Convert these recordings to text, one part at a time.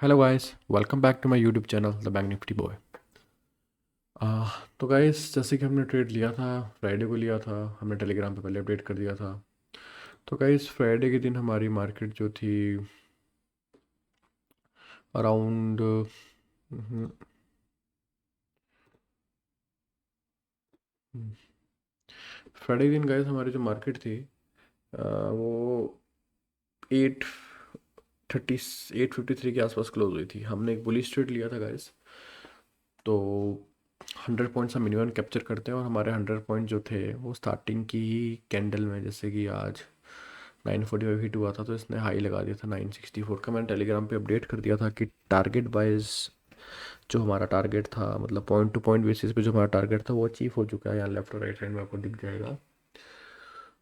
Hello guys, welcome back to my YouTube channel the bank Nifty boy. तो guys, जैसे कि हमने trade लिया था, फ्राइडे को लिया था। हमने टेलीग्राम पे पहले अपडेट कर दिया था। तो गाइस, फ्राइडे के दिन हमारी मार्केट जो थी अराउंड फ्राइडे के दिन गाइस हमारी जो मार्केट थी वो 8:30 8:53 के आसपास क्लोज हुई थी। हमने एक बुलिश ट्रेड लिया था गाइस। तो 100 पॉइंट्स हम मिनिमम कैप्चर करते हैं, और हमारे 100 पॉइंट जो थे वो स्टार्टिंग की ही कैंडल में, जैसे कि आज 9:45 हिट हुआ था तो इसने हाई लगा दिया था 964 का। मैंने टेलीग्राम पे अपडेट कर दिया था कि टारगेट वाइज जो हमारा टारगेट था, मतलब पॉइंट टू पॉइंट बेसिस पे जो हमारा टारगेट था वो अचीव हो चुका है। यहाँ लेफ्ट और राइट साइड में आपको दिख जाएगा।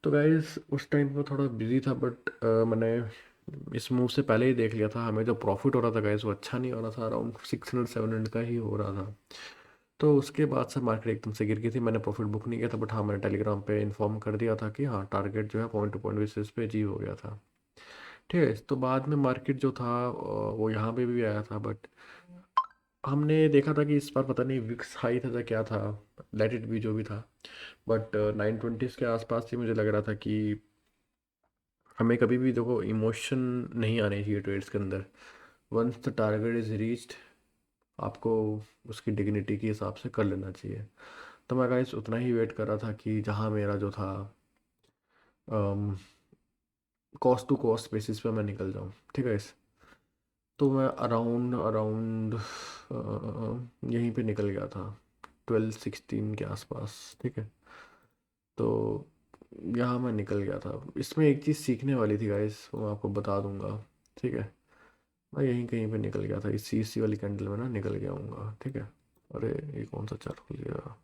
तो गाइस, उस टाइम पे थोड़ा बिजी था, बट मैंने इस मूव से पहले ही देख लिया था। हमें जो प्रॉफिट हो रहा था गाइस वो अच्छा नहीं हो रहा था, अराउंड 600-700 का ही हो रहा था। तो उसके बाद से मार्केट एकदम से गिर गई थी। मैंने प्रॉफिट बुक नहीं किया था, बट हाँ, मैंने टेलीग्राम पे इन्फॉर्म कर दिया था कि हाँ, टारगेट जो है पॉइंट टू पॉइंट बेसिस पे अचीव हो गया था। ठीक है। तो बाद में मार्केट जो था वो यहाँ पे भी आया था, बट हमने देखा था कि इस बार पता नहीं विक्स हाई था या क्या था, लेट इट भी जो भी था। बट 920 के आसपास ही मुझे लग रहा था कि हमें कभी भी देखो इमोशन नहीं आने चाहिए ट्रेड्स के अंदर। Once the target is reached, आपको उसकी डिग्निटी के हिसाब से कर लेना चाहिए। तो मैं गाइस उतना ही वेट कर रहा था कि जहाँ मेरा जो था कॉस्ट टू कॉस्ट बेसिस पे मैं निकल जाऊँ। ठीक है इस, तो मैं अराउंड अराउंड यहीं पे निकल गया था 12-16 के आसपास। ठीक है। तो यहाँ मैं निकल गया था। इसमें एक चीज़ सीखने वाली थी गाइस, वो मैं आपको बता दूंगा। ठीक है। मैं यहीं कहीं पे निकल गया था, इसी वाली कैंडल में ना निकल गया हूँगा। ठीक है। अरे, ये कौन सा चार्ट खुल गया?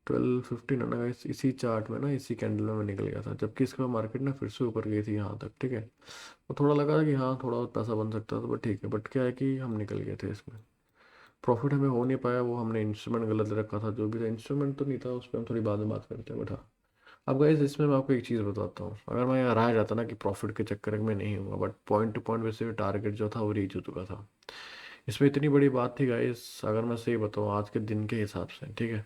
12:15 है ना guys, इसी चार्ट में ना, इसी कैंडल में मैं निकल गया था, जबकि इसके बाद मार्केट ना फिर से ऊपर गई थी यहाँ तक। ठीक है। वो थोड़ा लगा था कि हाँ, थोड़ा और पैसा बन सकता था, बट ठीक है। बट क्या है कि हम निकल गए थे इसमें। प्रॉफिट हमें हो नहीं पाया, वो हमने इंस्ट्रूमेंट गलत रखा था। जो भी था, इंस्ट्रूमेंट तो नहीं था, उस पर हम थोड़ी बाद में बात करते हैं। बट हाँ, अब गाइस इसमें मैं आपको एक चीज़ बताता हूँ। अगर मैं यहाँ रह जाता ना कि प्रॉफिट के चक्कर में नहीं हुआ, बट पॉइंट टू पॉइंट वैसे भी टारगेट जो था वो रीच हो चुका था। इसमें इतनी बड़ी बात थी गाइस, अगर मैं सही बताऊँ आज के दिन के हिसाब से। ठीक है।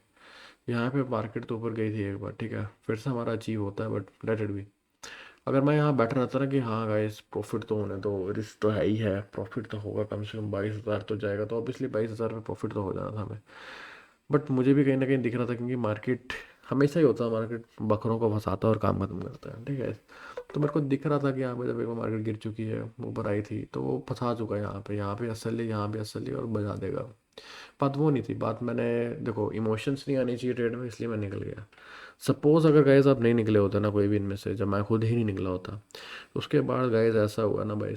यहाँ पे मार्केट तो ऊपर गई थी एक बार। ठीक है। फिर से हमारा अचीव होता है, बट लेट इट बी। अगर मैं यहाँ बैठा रहता ना कि हाँ गाइस प्रॉफिट तो होने दो, रिस्क तो है ही है, प्रॉफिट तो होगा, कम से कम 22,000 तो जाएगा, तो ऑब्वियसली 22,000 में प्रॉफिट तो हो जाना था हमें। बट मुझे भी कहीं ना कहीं दिख रहा था, क्योंकि मार्केट हमेशा ही होता है, मार्केट बकरों को फंसाता है और काम खत्म करता है। ठीक है। तो मेरे को दिख रहा था कि यहाँ पे जब एक बार मार्केट गिर चुकी है, ऊपर आई थी, तो वो फंसा चुका है यहाँ पे असली, यहाँ पे असली, और बजा देगा। बात वो नहीं थी। बात मैंने, देखो इमोशंस नहीं आनी चाहिए ट्रेड में, इसलिए मैं निकल गया। सपोज अगर गाइज आप नहीं निकले होते ना, कोई भी इनमें से, जब मैं खुद ही नहीं निकला होता, तो उसके बाद गाइज ऐसा हुआ ना भाई,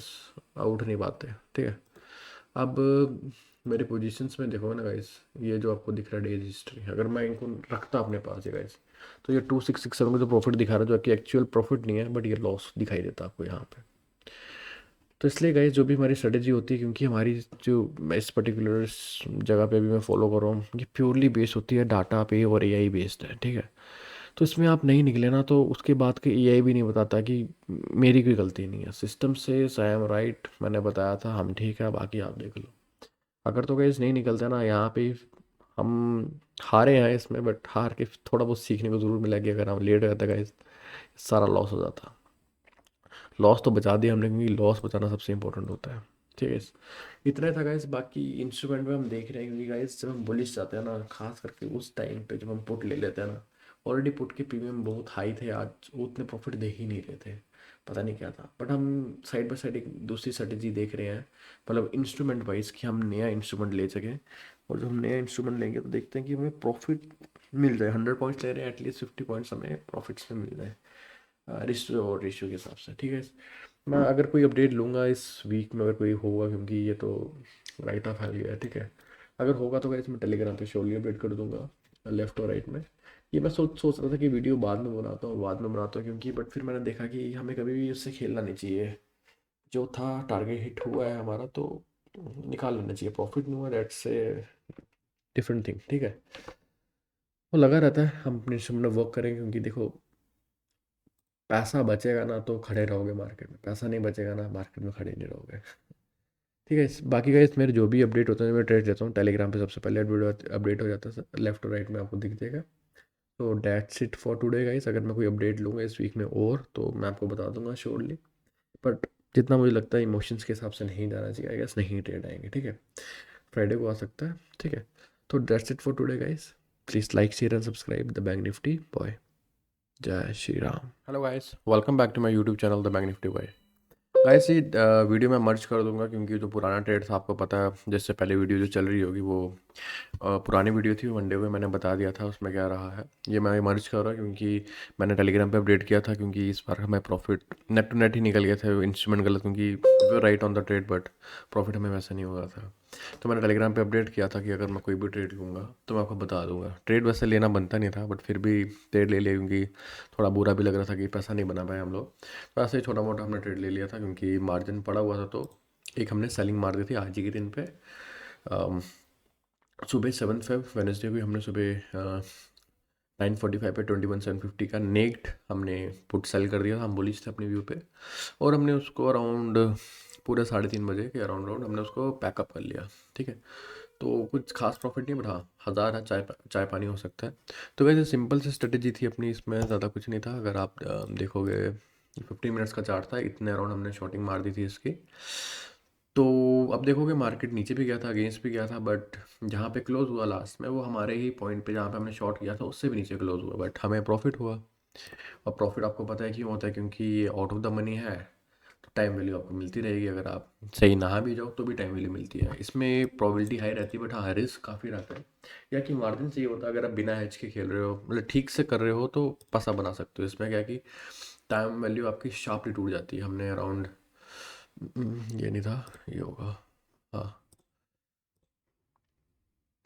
आउट नहीं पाते। ठीक है। अब मेरे पोजीशंस में देखो ना गाइज, ये जो आपको दिख रहा है डेज हिस्ट्री, अगर मैं इनको रखता अपने पास है गाइज, तो ये 2667 का जो प्रॉफिट दिखा रहा है, जो कि एक्चुअल प्रॉफिट नहीं है, बट ये लॉस दिखाई देता आपको यहाँ पे। तो इसलिए गाइज जो भी हमारी स्ट्रेटेजी होती है, क्योंकि हमारी जो मैं इस पर्टिकुलर जगह पे भी मैं फॉलो कर रहा हूँ, ये प्योरली बेस्ड होती है डाटा पे और एआई बेस्ड है। ठीक है। तो इसमें आप नहीं निकले ना, तो उसके बाद के एआई भी नहीं बताता कि मेरी कोई गलती नहीं है, सिस्टम से आई एम राइट, मैंने बताया था, हम ठीक है, बाकी आप देख लो। अगर तो गाइज नहीं निकलते ना यहाँ पे, हम हारे हैं इसमें, बट हार के थोड़ा बहुत सीखने को ज़रूर मिला कि अगर हम लेट हो जाता गाइज, सारा लॉस हो जाता। लॉस तो बचा दिया हमने, क्योंकि लॉस बचाना सबसे इंपॉर्टेंट होता है। ठीक है। इतना ही था गाइस। बाकी इंस्ट्रूमेंट में हम देख रहे हैं, क्योंकि गाइस जब हम बुलिश जाते हैं ना, खास करके उस टाइम पे जब हम पुट ले लेते हैं ना, ऑलरेडी पुट के प्रीमियम बहुत हाई थे, आज वो उतने प्रॉफिट दे ही नहीं रहे थे। पता नहीं क्या था, बट हम साइड बाय साइड एक दूसरी स्ट्रेटेजी देख रहे हैं, मतलब इंस्ट्रूमेंट वाइज, कि हम नया इंस्ट्रूमेंट ले सकें। और जब हम नया इंस्ट्रूमेंट लेंगे तो देखते हैं कि हमें प्रॉफिट मिल जाए। 100 पॉइंट्स ले रहे हैं, एटलीस्ट 50 पॉइंट्स हमें प्रॉफिट्स में मिल जाए, रेशियो और रेशियो के हिसाब से। ठीक है। मैं अगर कोई अपडेट लूँगा इस वीक में, अगर कोई होगा, क्योंकि ये तो राइट फैल गया है। ठीक है। अगर होगा तो गाइस मैं टेलीग्राम पे श्योरली अपडेट कर दूंगा, लेफ्ट और राइट में। ये मैं सोच सोच रहा था कि वीडियो बाद में बनाता हूँ, क्योंकि बट फिर मैंने देखा कि हमें कभी भी उससे खेलना नहीं चाहिए। जो था टारगेट हिट हुआ है हमारा, तो निकाल लेना चाहिए। प्रॉफिट नहीं हुआ, दैट्स ए डिफरेंट थिंग। ठीक है। वो लगा रहता है, हम अपने इंस्ट्रूमेंट में वर्क करेंगे, क्योंकि देखो पैसा बचेगा ना तो खड़े रहोगे मार्केट में, पैसा नहीं बचेगा ना मार्केट में खड़े नहीं रहोगे। ठीक है, बाकी का मेरे जो भी अपडेट होता है मैं ट्रेड देता हूँ टेलीग्राम पे, सबसे पहले अपडेट हो जाता है, लेफ्ट और राइट में आपको दिख जाएगा। तो that's it for today guys. अगर मैं कोई अपडेट लूँगा इस वीक में और तो मैं आपको बता दूंगा श्योरली, बट जितना मुझे लगता है इमोशंस के हिसाब से नहीं जाना चाहिए, आई गेस नहीं ट्रेड आएंगे। ठीक है, फ्राइडे को आ सकता है। ठीक है, तो that's it for today guys. Please like share and subscribe the bank Nifty Boy. जय Shri Ram. Hello guys, welcome back to my YouTube channel the bank Nifty Boy. Guys ये वीडियो मैं मर्ज कर दूंगा क्योंकि जो पुराना ट्रेड था आपको पता है, जिससे पहले वीडियो जो चल रही होगी वो पुरानी वीडियो थी, वनडे में मैंने बता दिया था उसमें क्या रहा है। ये मैं मर्ज कर रहा हूँ क्योंकि मैंने टेलीग्राम पे अपडेट किया था, क्योंकि इस बार हमें प्रॉफिट नेट टू नेट ही निकल गया था, इंस्ट्रूमेंट गलत, क्योंकि way right on the trade but profit हमें वैसा नहीं हुआ था। तो मैंने टेलीग्राम पे अपडेट किया था कि अगर मैं कोई भी ट्रेड लूँगा तो मैं आपको बता दूंगा। ट्रेड वैसे लेना बनता नहीं था बट फिर भी ट्रेड ले लिया क्योंकि थोड़ा बुरा भी लग रहा था कि पैसा नहीं बना पाए हम लोग। तो ऐसे ही छोटा मोटा हमने ट्रेड ले लिया था क्योंकि मार्जिन पड़ा हुआ था। तो एक हमने सेलिंग मार दी थी आज ही के दिन पे। अम, सुबह 7 फेब वेनसडे को हमने सुबह 9:45 पे 21,750 का नेक्ड हमने पुट सेल कर दिया था, हम बुलिश थे अपने व्यू पे। और हमने उसको अराउंड पूरे 3:30 बजे के अराउंड राउंड हमने उसको पैकअप कर लिया। ठीक है, तो कुछ खास प्रॉफिट नहीं, बट हाँ 1000 है, चाय पानी हो सकता है। तो वैसे सिंपल सी स्ट्रेटेजी थी अपनी, इसमें ज़्यादा कुछ नहीं था। अगर आप देखोगे 15 मिनट्स का चार्ट था, इतने अराउंड हमने शॉर्टिंग मार दी थी इसकी। तो अब देखोगे मार्केट नीचे भी गया था, अगेंस्ट भी गया था, बट जहाँ पे क्लोज हुआ लास्ट में वो हमारे ही पॉइंट पे जहाँ पे हमने शॉर्ट किया था उससे भी नीचे क्लोज हुआ, बट हमें प्रॉफिट हुआ। और प्रॉफिट आपको पता है क्यों होता है, क्योंकि ये आउट ऑफ द मनी है। तो टाइम वैल्यू आपको मिलती रहेगी, अगर आप सही नहा भी जाओ तो भी टाइम वैल्यू मिलती है। इसमें प्रोबेबिलिटी हाई रहती है बट हाँ रिस्क काफ़ी रहता है। या कि मार्जिन से ये होता है, अगर आप बिना हेज के खेल रहे हो, मतलब ठीक से कर रहे हो तो पैसा बना सकते हो। इसमें क्या है कि टाइम वैल्यू आपकी शार्पली टूट जाती है। हमने अराउंड ये नहीं था, ये होगा, हाँ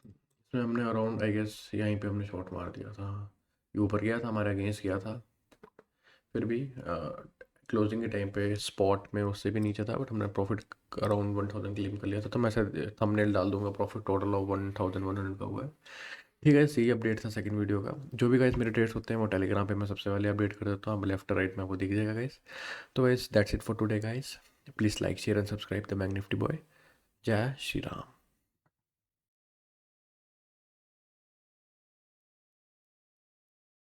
इसमें हमने अराउंड आई गेस यहीं पे हमने शॉट मार दिया था। ये ऊपर गया था, हमारे अगेंस्ट गया था, फिर भी क्लोजिंग के टाइम पे स्पॉट में उससे भी नीचे था, बट हमने प्रॉफिट अराउंड 1000 क्लेम कर लिया था। तो मैं शायद थंबनेल डाल दूंगा, प्रॉफिट टोटल ऑफ 1100 का हुआ है। ठीक है, सही अपडेट था सेकंड वीडियो का। जो भी गाइस मेरे ट्रेड्स होते हैं वो टेलीग्राम पे मैं सबसे पहले अपडेट कर देता हूँ, अब लेफ्ट राइट में आपको दिख जाएगा गाइस। तो guys that's it for today guys. Please like share and subscribe the bank Nifty Boy. जय श्री राम।